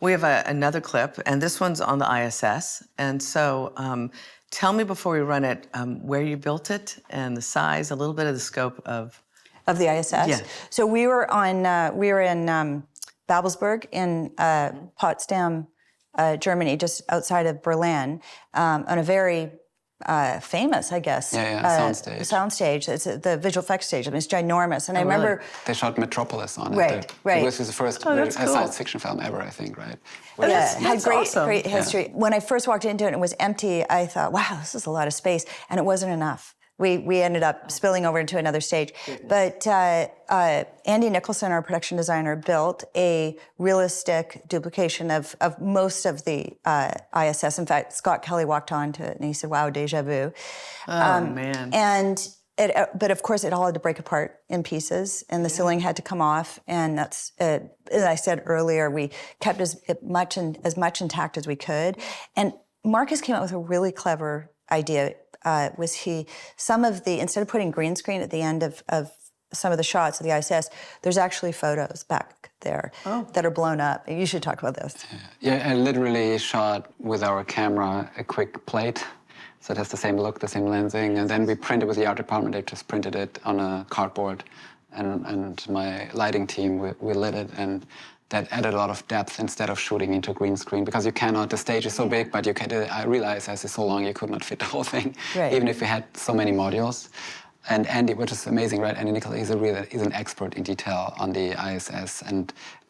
We have another clip, and this one's on the ISS. And so tell me before we run it where you built it and the size, a little bit of the scope of the ISS. Yeah. So we were in Babelsberg in Potsdam, Germany, just outside of Berlin, on a very famous, I guess. Soundstage. It's the visual effects stage. I mean, it's ginormous. And I really? remember They shot Metropolis on it. Right. This was the first cool. science fiction film ever, I think, right? Had great awesome. history. Yeah. When I first walked into it and it was empty, I thought, wow, this is a lot of space. And it wasn't enough. We ended up spilling over into another stage. But Andy Nicholson, our production designer, built a realistic duplication of most of the ISS. In fact, Scott Kelly walked onto it and he said, wow, déjà vu. Oh, man. But of course, it all had to break apart in pieces, and the ceiling had to come off. And that's, as I said earlier, we kept as much intact as we could. And Markus came up with a really clever idea. Instead of putting green screen at the end of some of the shots of the ISS, there's actually photos back there that are blown up. You should talk about this. Yeah, I literally shot with our camera a quick plate. So it has the same look, the same lensing. And then we printed with the art department. They just printed it on a cardboard. And my lighting team, we lit it. And that added a lot of depth instead of shooting into green screen, because you cannot, the stage is so big, but I realized as it's so long, you could not fit the whole thing, even if we had so many modules. And Andy, which is amazing, right? Andy Nicholson, he's an expert in detail on the ISS,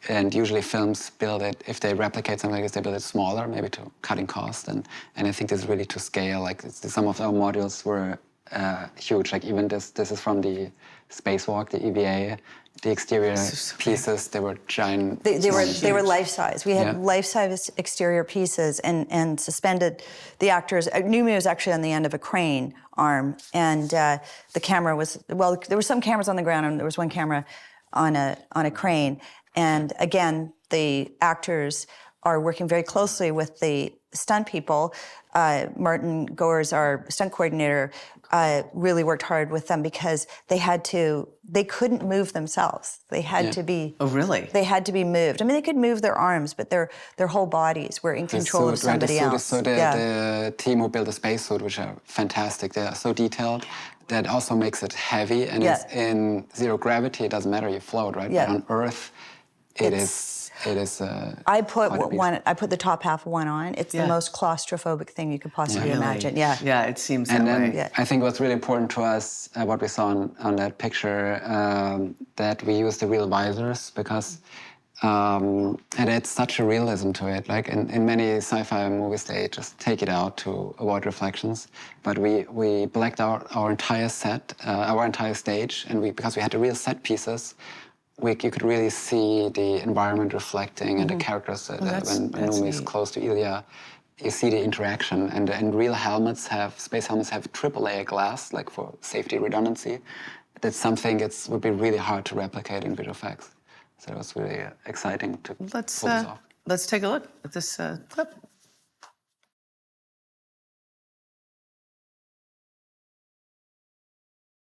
and usually films build it, if they replicate something like this, they build it smaller, maybe to cutting cost, and I think this is really to scale. Like some of our modules were huge, like even this is from the spacewalk, the EVA. The exterior pieces, they were giant. They were life-size. We had life-size exterior pieces and suspended the actors. Numi was actually on the end of a crane arm, and the camera was, well, there were some cameras on the ground, and there was one camera on a crane. And again, the actors are working very closely with the stunt people. Martin Goers, our stunt coordinator, really worked hard with them because they couldn't move themselves. They had to be. Oh, really? They had to be moved. I mean, they could move their arms, but their whole bodies were in control of somebody else. So the team who built the spacesuit, which are fantastic, they are so detailed. That also makes it heavy, and it's in zero gravity. It doesn't matter, you float, right? Yeah. But on Earth, it is. I put the top half of one on. It's the most claustrophobic thing you could possibly imagine. Yeah. Yeah, it seems that way. I think what's really important to us, what we saw on that picture, that we use the real visors, because it adds such a realism to it. Like in many sci-fi movies, they just take it out to avoid reflections. But we blacked out our entire set, our entire stage, and because we had the real set pieces, you could really see the environment reflecting and the characters. When Numi is close to Ilya, you see the interaction. And real space helmets have triple-layer glass, like for safety redundancy. That's something would be really hard to replicate in visual effects. So it was really exciting to pull this off. Let's take a look at this clip.